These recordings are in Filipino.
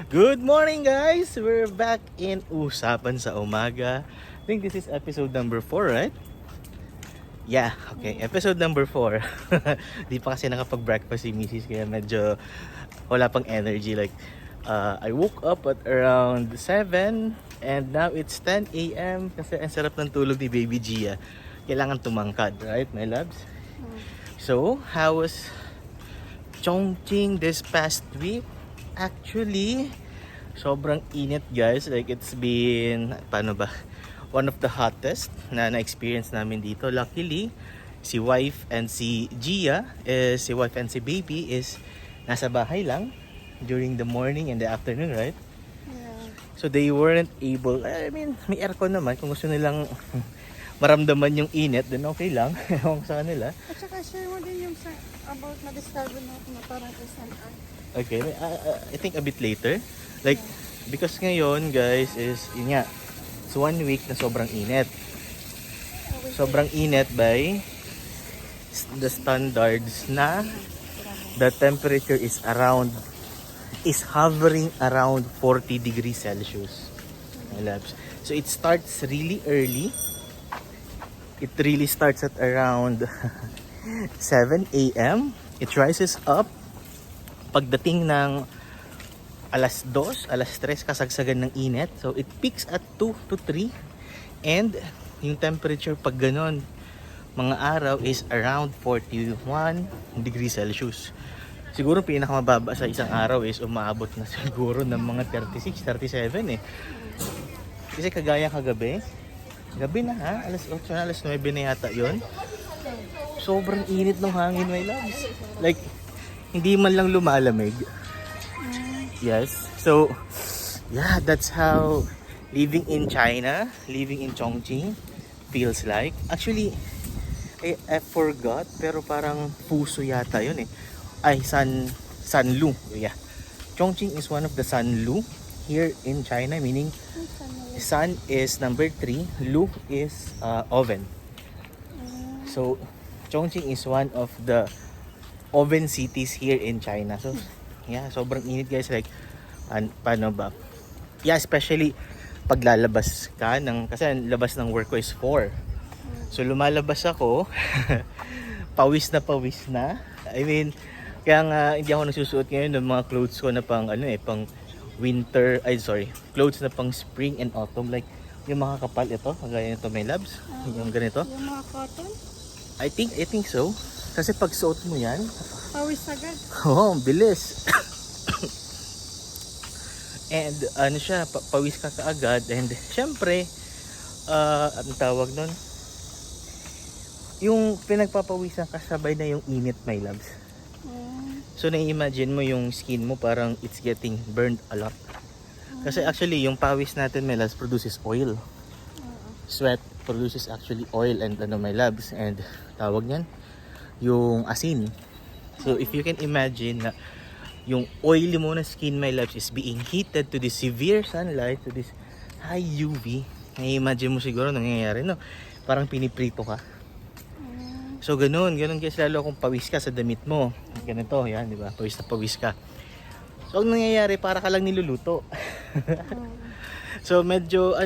Good morning, guys! We're back in Usapan sa Umaga. I think this is episode number 4, right? Yeah, okay. Episode number 4. Di pa kasi nakapag-breakfast si Mrs. Kaya medyo wala pang energy. Like, I woke up at around 7 and now it's 10 a.m. Kasi ang sarap ng tulog ni Baby Gia. Kailangan tumangkad, right, my loves? So, how was Chongqing this past week? Actually, sobrang init, guys. Like, it's been, paano ba? One of the hottest na na-experience namin dito. Luckily, si wife and si baby is nasa bahay lang during the morning and the afternoon, right? Yeah. So, they weren't able, I mean, may aircon naman. Kung gusto nilang maramdaman yung init, then okay lang. Ewan ko sa kanila. At saka share mo din yung about na-discover mo na parang SNR. Okay, I think a bit later. Like, because ngayon, guys, is, yun nga, it's 1 week na sobrang init. Sobrang init by the standards na the temperature is hovering around 40 degrees Celsius. My loves. So, it starts really early. It really starts at around 7 a.m. It rises up pagdating ng alas 2, alas 3, kasagsagan ng init. So, it peaks at 2 to 3. And, yung temperature pag ganon, mga araw is around 41 degrees Celsius. Siguro pinakamababa sa isang araw is umaabot na siguro ng mga 36, 37 eh. Kasi kagaya kagabi, gabi na ha, alas 8 na, alas 9 na yata yun. Sobrang init ng hangin, my loves. Like, hindi man lang lumalamig. Yes. So, yeah, that's how living in China, living in Chongqing feels like. Actually, I forgot, pero parang Puso yata yun eh. Ay, Sanlu. Yeah. Chongqing is one of the Sanlu here in China, meaning San is number 3, Lu is oven. So, Chongqing is one of the oven cities here in China. So, yeah, sobrang init, guys. Like, paano ba? Yeah, especially pag lalabas ka kasi ang labas ng work ko is 4. So, lumalabas ako, pawis na. I mean, kaya nga hindi ako nagsusuot ngayon ng mga clothes ko na pang pang winter, clothes na pang spring and autumn, like yung mga kapal ito, kagaya nito, my loves, yung ganito. Yung mga cotton? I think so. Kasi pag suot mo yan, Pawis agad. oh, bilis. And pawis ka kaagad. And syempre, ang tawag nun, yung pinagpapawisan kasabay na yung init, my loves. So, na-imagine mo yung skin mo parang it's getting burned a lot. Kasi actually, yung pawis natin, my loves, produces oil. Sweat produces actually oil and my loves. And tawag niyan, yung asin. So, if you can imagine na yung oily mo na skin, my loves, is being heated to this severe sunlight, to this high UV, na-imagine mo siguro nangyayari, no? Parang piniprito ka. So, ganun guys, lalo kung pawis ka sa damit mo. Ganito, yan, di ba? Pawis na pawis ka. So, ang nangyayari, para ka lang niluluto. So, medyo, I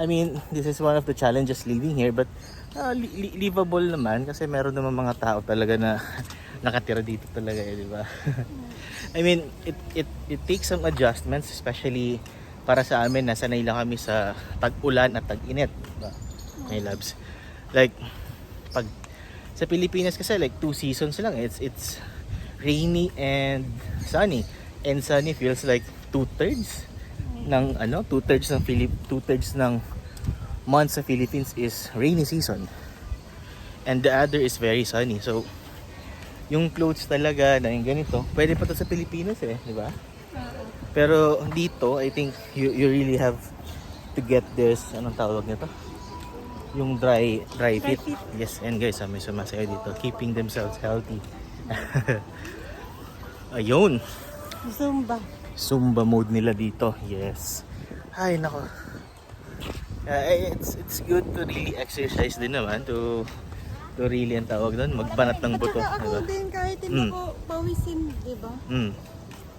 mean, this is one of the challenges living here, but livable naman kasi meron naman mga tao talaga na nakatira dito talaga di ba? I mean, it takes some adjustments, especially para sa amin na sanay lang kami sa tag-ulan at tag-init, diba? My loves. Like, pag sa Pilipinas kasi like 2 seasons lang, it's rainy and sunny. And sunny feels like 2/3 ng 2/3 ng months sa Philippines is rainy season. And the other is very sunny. So, yung clothes talaga na yung ganito, pwede pa to sa Pilipinas di ba? Pero dito, I think you really have to get this, anong tawag nito? Yung dry fit. Yes, and guys, may sumasayo dito, keeping themselves healthy. Ayun. Zumba mode nila dito. Yes. Ay, nako. It's good to really exercise din naman to really ang tawag doon, magbanat ng buto. At saka ako diba? din kahit hindi ko pawisin, di ba?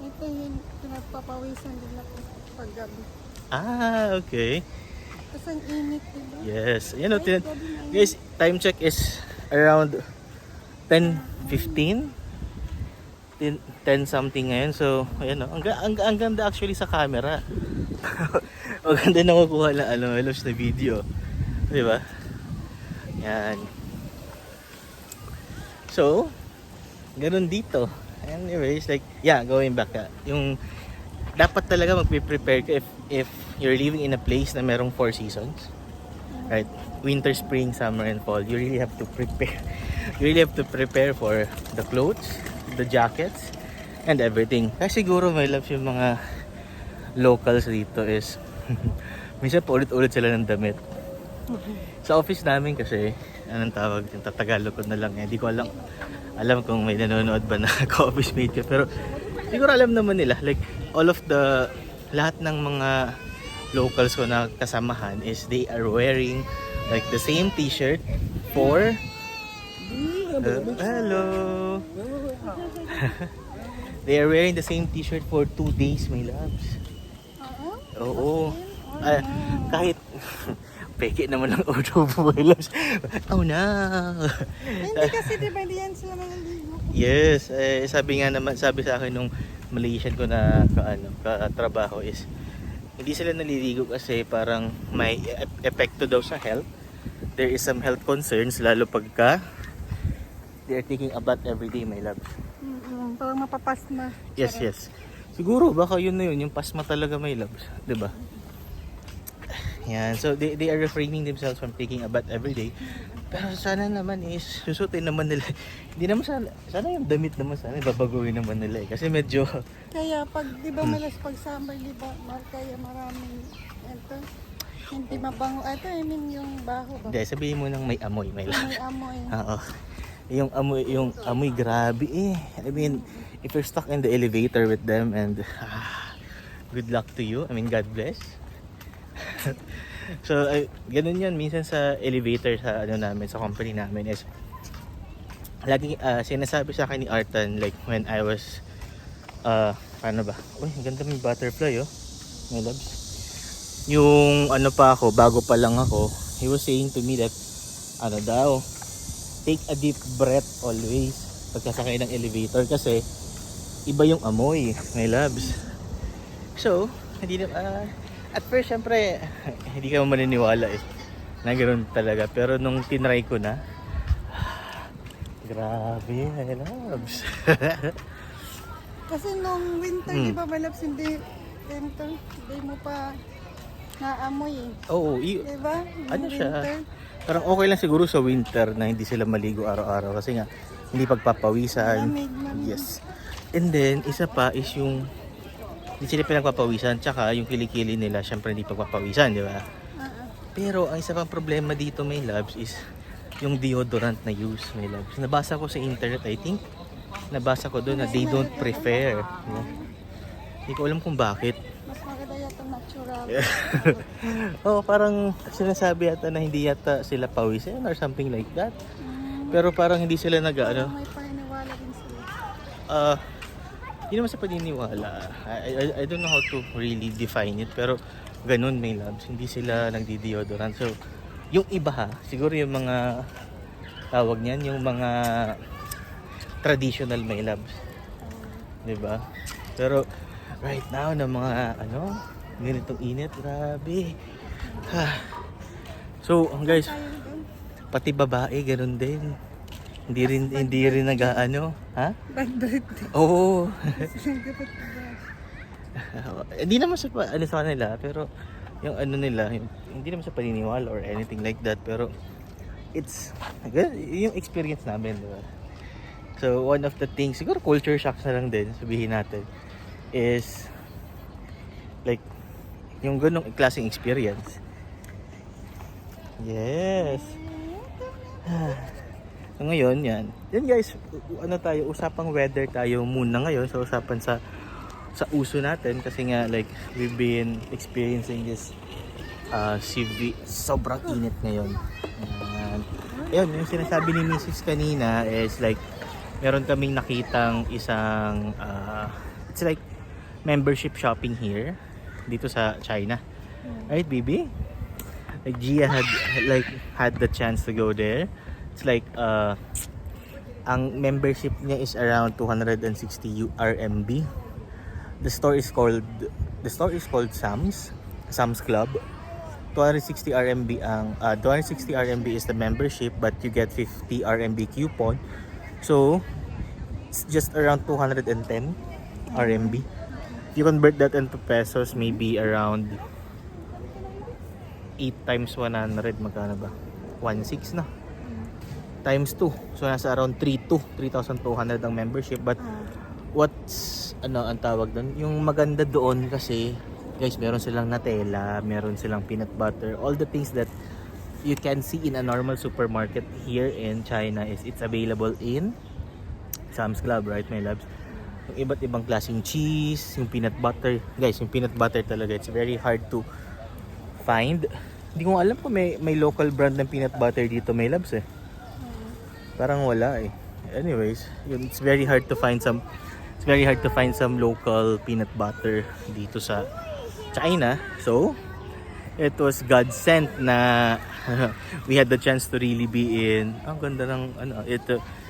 Ito yung pinagpapawisan din ako pag gabi. Ah, okay. Kasi ang init, diba? Yes. Yan o, Kahit gabi na init. guys, time check is around 10:15. 10 something ngayon. So, ayan o. Ang ganda actually sa camera. Ang ganda na kukuha na halos na video. Di ba? Yan. So, ganun dito. Anyways, like, yeah, going back. Yung, dapat talaga magpe-prepare ka if you're living in a place na merong 4 seasons. Right? Winter, spring, summer, and fall. You really have to prepare. You really have to prepare for the clothes, the jackets, and everything. Kasi siguro my love yung mga locals dito is minsan paulit-ulit sila ng damit. Sa office namin kasi, anong tawag, yung Tagalog ko na lang. Hindi ko alam kung may nanonood ba na ka-office mate ko. Pero siguro alam naman nila. Like, all of the, lahat ng mga locals ko na kasamahan is they are wearing like the same t-shirt for hello. They are wearing the same t-shirt for 2 days, my loves. Oo. Kahit peke naman ang auto mo, my loves. Oh no. Hindi kasi diba hindi yan sila malaligo. Yes, sabi sa akin nung Malaysian ko na katrabaho is hindi sila naliligo kasi parang may epekto daw sa health. There is some health concerns lalo pagka they are taking a bath every day, my love. Parang mapapasma. Yes, yes. Siguro baka yun na yun, yung pasma talaga, my loves, 'di ba? Yan, so they are refraining themselves from taking a bath every day. Pero sana naman is susutin naman nila. Hindi naman sana yung damit naman sana babaguhin naman nila kasi medyo Kaya pag, di ba malas pag summer, di ba, kaya maraming, ito, hindi mabango. Ito, I mean yung baho ba? hindi, sabihin mo nang may amoy, my love. May amoy. Oo. Yung amoy grabe eh. I mean, if you're stuck in the elevator with them and good luck to you. I mean, God bless. So, ganun yun. Minsan sa elevator sa namin, sa company namin is lagi sinasabi sa akin ni Artan like when I was paano ba? Uy, ang ganda may butterfly oh. My loves. Yung pa ako, bago pa lang ako, he was saying to me that daw, take a deep breath always pagkasakay ng elevator kasi iba yung amoy, my loves. So, hindi na at first syempre hindi ka maniniwala na ganoon talaga, pero nung tinry ko na grabe, my loves. Kasi nung winter, di ba, my loves, hindi mo pa naamoy eh. Oo, Di ba? ano siya? Parang okay lang siguro sa winter na hindi sila maligo araw-araw kasi nga hindi pagpapawisan. Lamig. Yes. And then, isa pa is yung hindi sila pinagpapawisan, tsaka yung kilikili nila, syempre hindi pagpapawisan, di ba? Pero ang isa pang problema dito, my loves, is yung deodorant na use, my loves. Nabasa ko sa internet, I think, nabasa ko doon na they don't prefer. No? Hindi ko alam kung bakit. Mas maganda yata natural. Oo, parang sinasabi yata na hindi yata sila pawisin or something like that. Pero parang hindi sila May paniniwala din sila. Hindi naman sa paniniwala. I don't know how to really define it. Pero ganun, my loves. Hindi sila nagdi-deodorant. So, yung iba siguro yung mga tawag niyan, yung mga traditional, my loves. Diba? Pero right now na mga ganitong init, grabe. So guys, pati babae ganun din. Hindi rin nag-ano, ha? Bad. Oo. Hindi naman sa sa kanila, pero yung nila, hindi naman sa paniniwala or anything like that, pero it's yung experience namin, diba? So one of the things, siguro culture shocks na lang din, sabihin natin, is like yung ganong klaseng experience. Yes. So ngayon, yan guys, usapang weather tayo muna ngayon. So usapan sa uso natin kasi nga like we've been experiencing this sobrang init ngayon. Ayun, yung sinasabi ni Mrs. kanina is like meron kaming nakitang isang It's like membership shopping here dito sa China. Right, baby? Like Gia had the chance to go there. It's like ang membership niya is around 260 RMB. The store is called Sam's Club. 260 RMB ang 260 RMB is the membership, but you get 50 RMB coupon. So it's just around 210 RMB. If you convert that into pesos, maybe around 8 times 100, magkano ba? 1.6 na. Times 2. So nasa around 3,200 ang membership. But what's ang tawag doon? Yung maganda doon kasi, guys, meron silang Nutella, meron silang peanut butter, all the things that you can see in a normal supermarket here in China is it's available in Sam's Club, right, my loves? Yung iba't ibang klaseng cheese, yung peanut butter. Guys, yung peanut butter talaga, it's very hard to find. Hindi ko alam kung may local brand ng peanut butter dito, my loves eh. Parang wala eh. Anyways, it's very hard to find some local peanut butter dito sa China. So, it was God sent na we had the chance to really be in. Ang ganda ng it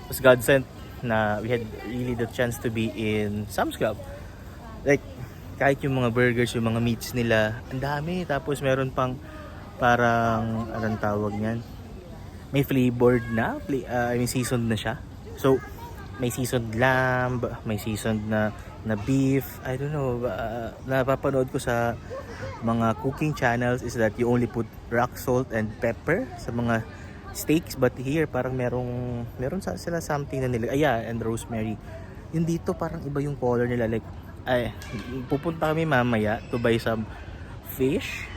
was God sent na we had really the chance to be in Sam's Club. Like, kahit yung mga burgers, yung mga meats nila, ang dami. Tapos meron pang parang, anong tawag niyan? May flavored na, seasoned na siya. So, may seasoned lamb, may seasoned na beef. I don't know, napapanood ko sa mga cooking channels is that you only put rock salt and pepper sa mga steaks, but here parang meron sila something na nila, and rosemary. Yung dito parang iba yung color nila, like pupunta kami mamaya to buy some fish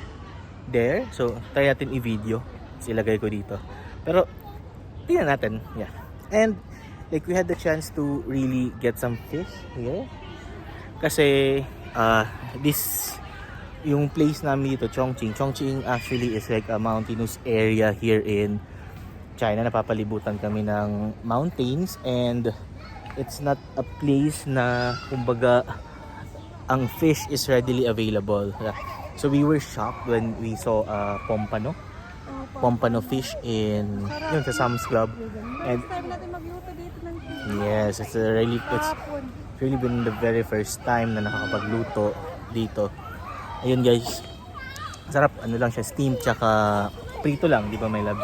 there, so try natin i-video, ilagay ko dito, pero tingnan natin. And like we had the chance to really get some fish here kasi this yung place namin dito, Chongqing actually is like a mountainous area here in China. Napapalibutan kami ng mountains, and it's not a place na kumbaga ang fish is readily available. So we were shocked when we saw pompano fish in sa Sam's Club. And yes, it's really been the very first time na nakakapagluto dito. Ayun guys, sarap, lang siya, steamed tsaka prito lang, di ba my loves?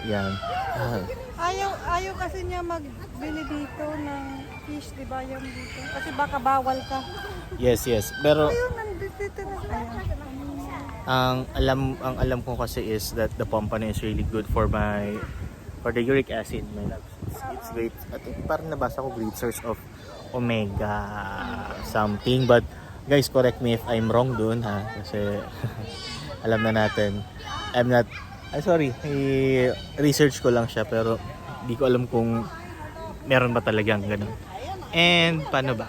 Yan. Ayaw kasi niya magbili dito ng fish, di ba, yung dito? Kasi baka bawal ka. Yes. Pero Ayaw, nandito na. ang alam ko kasi is that the pompano is really good for the uric acid, my loves. It's great. I think parang nabasa ko great source of omega something, but guys, correct me if I'm wrong dun ha, kasi alam na natin. Sorry, research ko lang siya, pero di ko alam kung meron ba talagang ganun. And paano ba?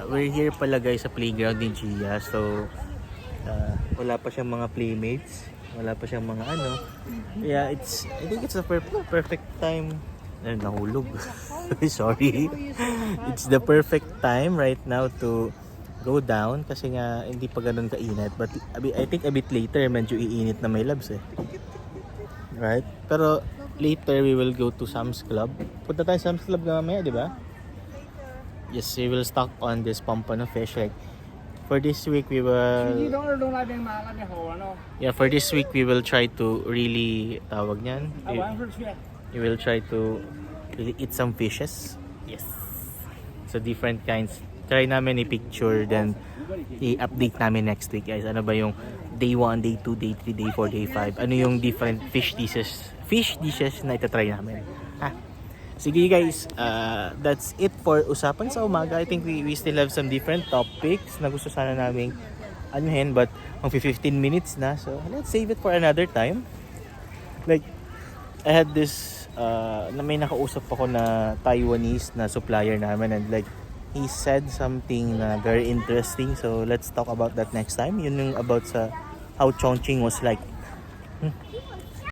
We're here pala guys sa playground ni Gia. So wala pa siyang mga playmates, wala pa siyang mga I think it's the perfect time. Nahulog. Sorry. It's the perfect time right now to go down kasi nga hindi pa ganun kainit, but I think a bit later medyo iinit na my loves eh. Right? Pero later we will go to Sam's Club. Punta tayo Sam's Club mamaya, di ba? Yes, we will stock on this pompano fish. Like, for this week we will we will try to really tawag niyan. We will try to really eat some fishes. Yes. So different kinds. Try namin i-picture, then i-update namin next week guys. Ano ba yung day 1, day 2, day 3, day 4, day 5? Ano yung different fish dishes na itatry namin. Sige guys, that's it for Usapan sa Umaga. I think we still have some different topics na gusto sana naming anuhin, but mag 15 minutes na. So let's save it for another time. Like, I had this, na may nakausap ako na Taiwanese na supplier namin, and like, he said something na very interesting. So let's talk about that next time. Yun yung about sa how Chongqing was like.